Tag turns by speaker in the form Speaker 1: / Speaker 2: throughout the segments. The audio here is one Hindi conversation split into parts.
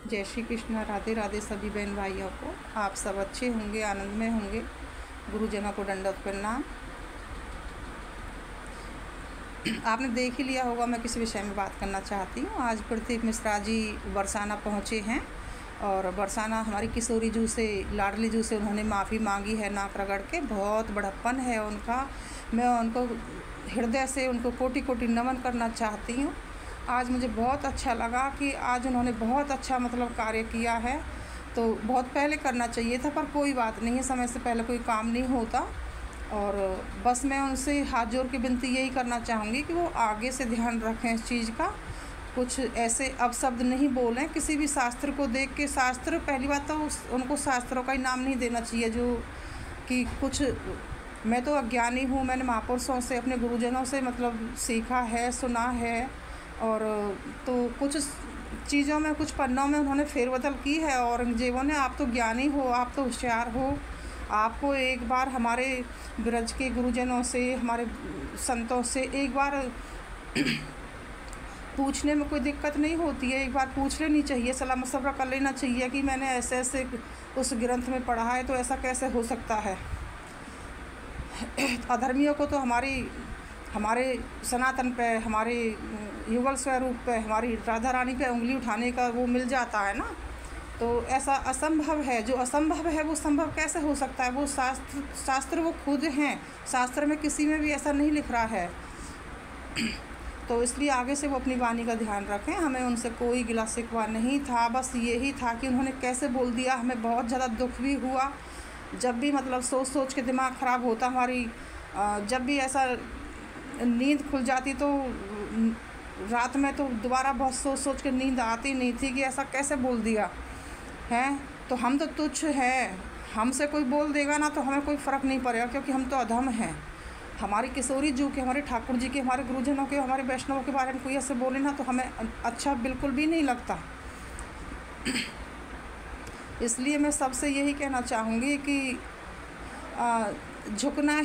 Speaker 1: जय श्री कृष्ण, राधे राधे सभी बहन भाइयों को। आप सब अच्छे होंगे, आनंद में होंगे। गुरुजनों को दंडवत प्रणाम। आपने देख ही लिया होगा मैं किस विषय में बात करना चाहती हूँ। आज प्रदीप मिश्रा जी बरसाना पहुँचे हैं और बरसाना हमारी किशोरी जू से, लाडली जू से उन्होंने माफ़ी मांगी है नाक रगड़ के। बहुत बड़प्पन है उनका। मैं उनको हृदय से उनको कोटि कोटि नमन करना चाहती हूँ। आज मुझे बहुत अच्छा लगा कि आज उन्होंने बहुत अच्छा कार्य किया है। तो बहुत पहले करना चाहिए था, पर कोई बात नहीं है, समय से पहले कोई काम नहीं होता। और बस मैं उनसे हाथ जोड़ के विनती यही करना चाहूँगी कि वो आगे से ध्यान रखें इस चीज़ का। कुछ ऐसे अपशब्द नहीं बोलें किसी भी शास्त्र को देख के। शास्त्र, पहली बात तो उनको शास्त्रों का ही नाम नहीं देना चाहिए जो कि कुछ। मैं तो अज्ञानी हूँ, मैंने महापुरुषों से, अपने गुरुजनों से सीखा है, सुना है। और तो कुछ चीज़ों में, कुछ पन्नों में उन्होंने फेरबदल की है औरंगजेबों ने। आप तो ज्ञानी हो, आप तो होशियार हो, आपको एक बार हमारे ब्रज के गुरुजनों से, हमारे संतों से एक बार पूछने में कोई दिक्कत नहीं होती है। एक बार पूछ लेनी चाहिए, सलाह मशवरा कर लेना चाहिए कि मैंने ऐसे ऐसे उस ग्रंथ में पढ़ा है, तो ऐसा कैसे हो सकता है। अधर्मियों को तो हमारे सनातन पे, हमारे युगल स्वरूप पे, हमारी राधा रानी पे उंगली उठाने का वो मिल जाता है ना। तो ऐसा असंभव है, जो असंभव है वो संभव कैसे हो सकता है। वो शास्त्र वो खुद हैं, शास्त्र में किसी में भी ऐसा नहीं लिख रहा है। तो इसलिए आगे से वो अपनी वाणी का ध्यान रखें। हमें उनसे कोई गिला शिकवा नहीं था, बस यही था कि उन्होंने कैसे बोल दिया। हमें बहुत ज़्यादा दुख भी हुआ। जब भी सोच सोच के दिमाग ख़राब होता हमारी, जब भी ऐसा नींद खुल जाती तो रात में तो दोबारा बहुत सोच सोच के नींद आती नहीं थी कि ऐसा कैसे बोल दिया है। तो हम तो तुच्छ हैं, हमसे कोई बोल देगा ना तो हमें कोई फ़र्क नहीं पड़ेगा, क्योंकि हम तो अधम हैं। हमारी किशोरी जू के, हमारे ठाकुर जी के, हमारे गुरुजनों के, हमारे वैष्णवों के बारे में कोई ऐसे बोले ना तो हमें अच्छा बिल्कुल भी नहीं लगता। इसलिए मैं सबसे यही कहना चाहूँगी कि झुकना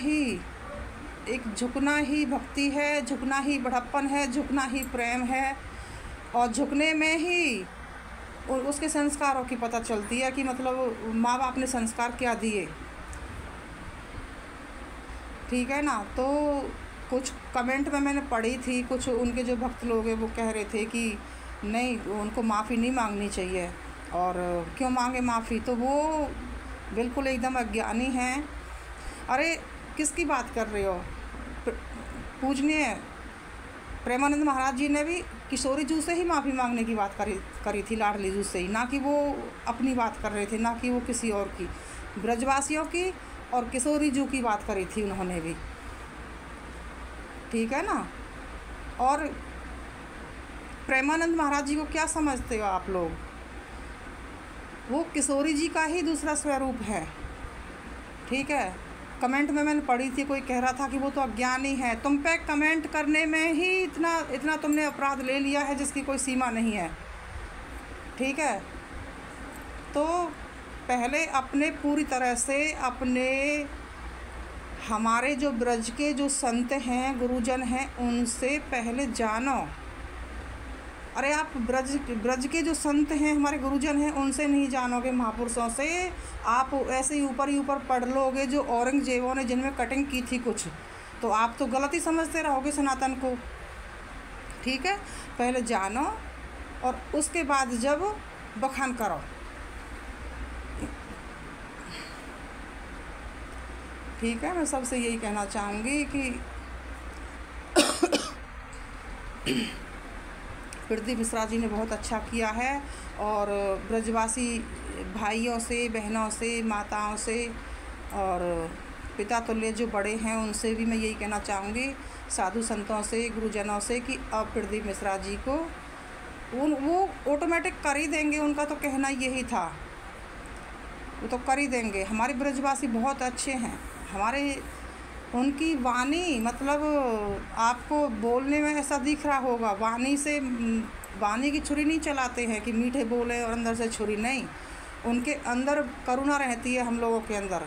Speaker 1: ही भक्ति है, झुकना ही बड़प्पन है, झुकना ही प्रेम है। और झुकने में ही उसके संस्कारों की पता चलती है कि माँ बाप ने संस्कार क्या दिए। ठीक है ना। तो कुछ कमेंट में मैंने पढ़ी थी, कुछ उनके जो भक्त लोग हैं वो कह रहे थे कि नहीं, उनको माफ़ी नहीं मांगनी चाहिए। और क्यों मांगे माफ़ी, तो वो बिल्कुल एकदम अज्ञानी हैं। अरे किसकी बात कर रहे हो। पूजनीय प्रेमानंद महाराज जी ने भी किशोरी जू से ही माफ़ी मांगने की बात करी थी, लाडली जू से ही, ना कि वो अपनी बात कर रहे थे, ना कि वो किसी और की। ब्रजवासियों की और किशोरी जू की बात करी थी उन्होंने भी। ठीक है ना। और प्रेमानंद महाराज जी को क्या समझते हो आप लोग, वो किशोरी जी का ही दूसरा स्वरूप है। ठीक है। कमेंट में मैंने पढ़ी थी, कोई कह रहा था कि वो तो अज्ञानी है। तुम पे कमेंट करने में ही इतना तुमने अपराध ले लिया है जिसकी कोई सीमा नहीं है। ठीक है। तो पहले अपने पूरी तरह से हमारे जो ब्रज के जो संत हैं, गुरुजन हैं, उनसे पहले जानो। अरे आप ब्रज के जो संत हैं, हमारे गुरुजन हैं, उनसे नहीं जानोगे, महापुरुषों से आप ऐसे ही ऊपर पढ़ लोगे जो औरंगजेबों ने जिनमें कटिंग की थी कुछ, तो आप तो गलत ही समझते रहोगे सनातन को। ठीक है। पहले जानो और उसके बाद जब बखान करो। ठीक है। मैं सबसे यही कहना चाहूँगी कि प्रदीप मिश्रा जी ने बहुत अच्छा किया है। और ब्रजवासी भाइयों से, बहनों से, माताओं से और पिता तुल्य जो बड़े हैं उनसे भी मैं यही कहना चाहूँगी, साधु संतों से, गुरुजनों से, कि अब प्रदीप मिश्रा जी को वो ऑटोमेटिक कर ही देंगे। उनका तो कहना यही था, वो तो कर ही देंगे। हमारे ब्रजवासी बहुत अच्छे हैं। उनकी वाणी आपको बोलने में ऐसा दिख रहा होगा, वाणी की छुरी नहीं चलाते हैं कि मीठे बोले और अंदर से छुरी नहीं। उनके अंदर करुणा रहती है, हम लोगों के अंदर।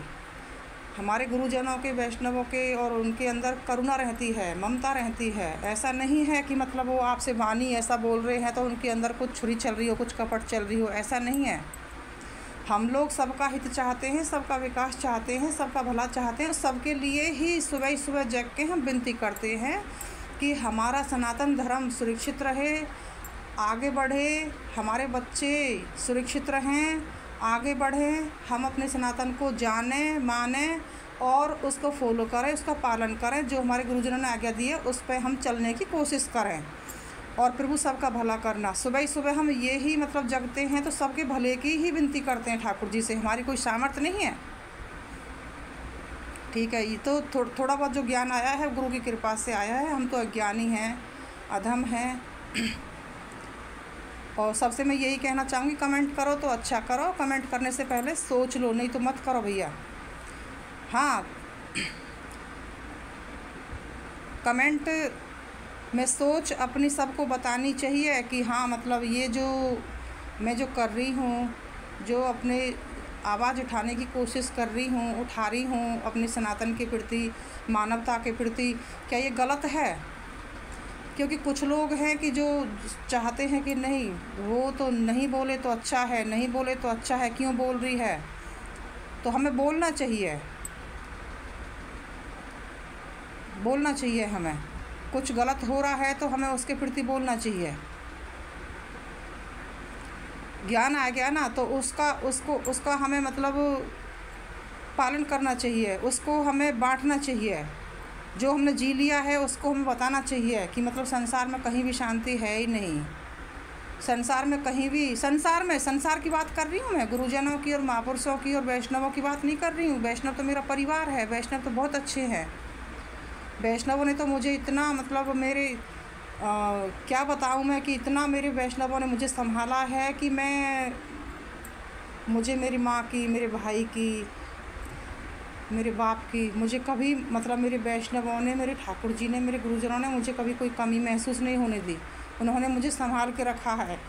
Speaker 1: हमारे गुरुजनों के, वैष्णवों के और उनके अंदर करुणा रहती है, ममता रहती है। ऐसा नहीं है कि मतलब वो आपसे वाणी ऐसा बोल रहे हैं तो उनके अंदर कुछ छुरी चल रही हो, कुछ कपट चल रही हो, ऐसा नहीं है। हम लोग सबका हित चाहते हैं, सबका विकास चाहते हैं, सबका भला चाहते हैं। सबके लिए ही सुबह सुबह जग के हम विनती करते हैं कि हमारा सनातन धर्म सुरक्षित रहे, आगे बढ़े, हमारे बच्चे सुरक्षित रहें, आगे बढ़ें, हम अपने सनातन को जानें, मानें और उसको फॉलो करें, उसका पालन करें। जो हमारे गुरुजनों ने आज्ञा दी है उस पर हम चलने की कोशिश करें और प्रभु सबका भला करना। सुबह सुबह हम ये ही मतलब जगते हैं तो सबके भले की ही विनती करते हैं ठाकुर जी से। हमारी कोई सामर्थ्य नहीं है, ठीक है। ये तो थोड़ा बहुत जो ज्ञान आया है गुरु की कृपा से आया है। हम तो अज्ञानी हैं, अधम हैं। और सबसे मैं यही कहना चाहूँगी, कमेंट करो तो अच्छा करो, कमेंट करने से पहले सोच लो, नहीं तो मत करो भैया। हाँ, कमेंट में सोच अपनी सबको बतानी चाहिए कि हाँ मतलब ये जो मैं जो कर रही हूँ, जो अपने आवाज़ उठाने की कोशिश कर रही हूँ, उठा रही हूँ अपने सनातन के प्रति, मानवता के प्रति, क्या ये गलत है? क्योंकि कुछ लोग हैं कि जो चाहते हैं कि नहीं, वो तो नहीं बोले तो अच्छा है, नहीं बोले तो अच्छा है, क्यों बोल रही है? तो हमें बोलना चाहिए, बोलना चाहिए। हमें कुछ गलत हो रहा है तो हमें उसके प्रति बोलना चाहिए। ज्ञान आ गया ना तो उसका हमें मतलब पालन करना चाहिए, उसको हमें बांटना चाहिए। जो हमने जी लिया है उसको हमें बताना चाहिए कि मतलब संसार में कहीं भी शांति है ही नहीं। संसार में कहीं भी, संसार की बात कर रही हूँ मैं, गुरुजनों की और महापुरुषों की और वैष्णवों की बात नहीं कर रही हूँ। वैष्णव तो मेरा परिवार है, वैष्णव तो बहुत अच्छे हैं। वैष्णवों ने तो मुझे इतना मतलब मेरे क्या बताऊँ मैं कि इतना मेरे वैष्णवों ने मुझे संभाला है कि मुझे मेरी माँ की, मेरे भाई की, मेरे बाप की, मुझे कभी मतलब मेरे वैष्णवों ने, मेरे ठाकुर जी ने, मेरे गुरुजनों ने मुझे कभी कोई कमी महसूस नहीं होने दी। उन्होंने मुझे संभाल के रखा है।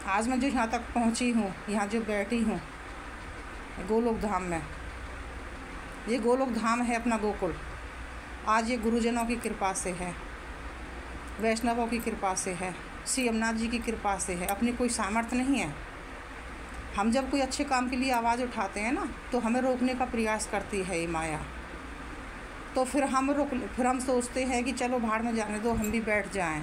Speaker 1: आज मैं जो यहाँ तक पहुँची हूँ, यहाँ जो बैठी हूँ गोलोक धाम में, ये गोलोक धाम है अपना गोकुल। आज ये गुरुजनों की कृपा से है, वैष्णवों की कृपा से है, श्री यमुनाथ जी की कृपा से है। अपनी कोई सामर्थ्य नहीं है। हम जब कोई अच्छे काम के लिए आवाज़ उठाते हैं ना तो हमें रोकने का प्रयास करती है ये माया। तो फिर हम सोचते हैं कि चलो भाड़ में जाने दो, हम भी बैठ जाएं।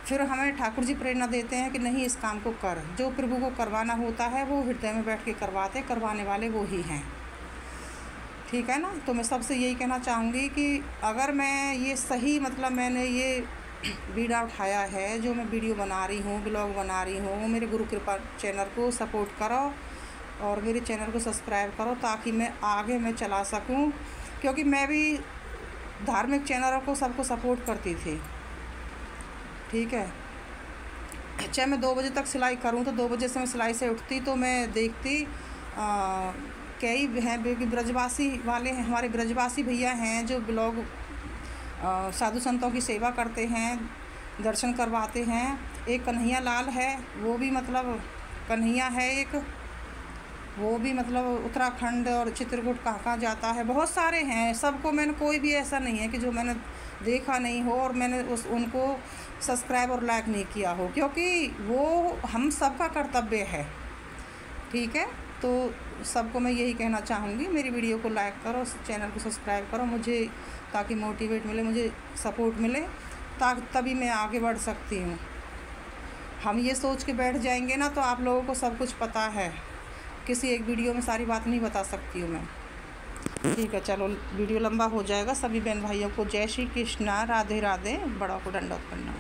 Speaker 1: फिर हमें ठाकुर जी प्रेरणा देते हैं कि नहीं, इस काम को कर। जो प्रभु को करवाना होता है वो हृदय में बैठ के करवाते, करवाने वाले वो ही हैं, ठीक है ना। तो मैं सबसे यही कहना चाहूँगी कि अगर मैं ये सही मतलब मैंने ये बीड़ा उठाया है, जो मैं वीडियो बना रही हूँ, ब्लॉग बना रही हूँ, मेरे गुरु कृपा चैनल को सपोर्ट करो और मेरे चैनल को सब्सक्राइब करो ताकि मैं आगे मैं चला सकूँ। क्योंकि मैं भी धार्मिक चैनलों को सबको सपोर्ट करती थी, ठीक है। चाहे मैं 2 बजे तक सिलाई करूँ तो 2 बजे से मैं सिलाई से उठती तो मैं देखती कई हैं ब्रजवासी वाले हैं, हमारे ब्रजवासी भैया हैं जो ब्लॉग साधु संतों की सेवा करते हैं, दर्शन करवाते हैं। एक कन्हैया लाल है, वो भी मतलब कन्हैया है एक, वो भी मतलब उत्तराखंड और चित्रकूट कहाँ जाता है। बहुत सारे हैं, सबको मैंने, कोई भी ऐसा नहीं है कि जो मैंने देखा नहीं हो और मैंने उनको सब्सक्राइब और लाइक नहीं किया हो, क्योंकि वो हम सबका कर्तव्य है, ठीक है। तो सबको मैं यही कहना चाहूँगी, मेरी वीडियो को लाइक करो, चैनल को सब्सक्राइब करो मुझे, ताकि मोटिवेट मिले, मुझे सपोर्ट मिले, तभी मैं आगे बढ़ सकती हूँ। हम ये सोच के बैठ जाएंगे ना तो आप लोगों को सब कुछ पता है, किसी एक वीडियो में सारी बात नहीं बता सकती हूँ मैं, ठीक है। चलो वीडियो लंबा हो जाएगा। सभी बहन भाइयों को जय श्री कृष्णा, राधे राधे, बड़ा को दंडवत करना।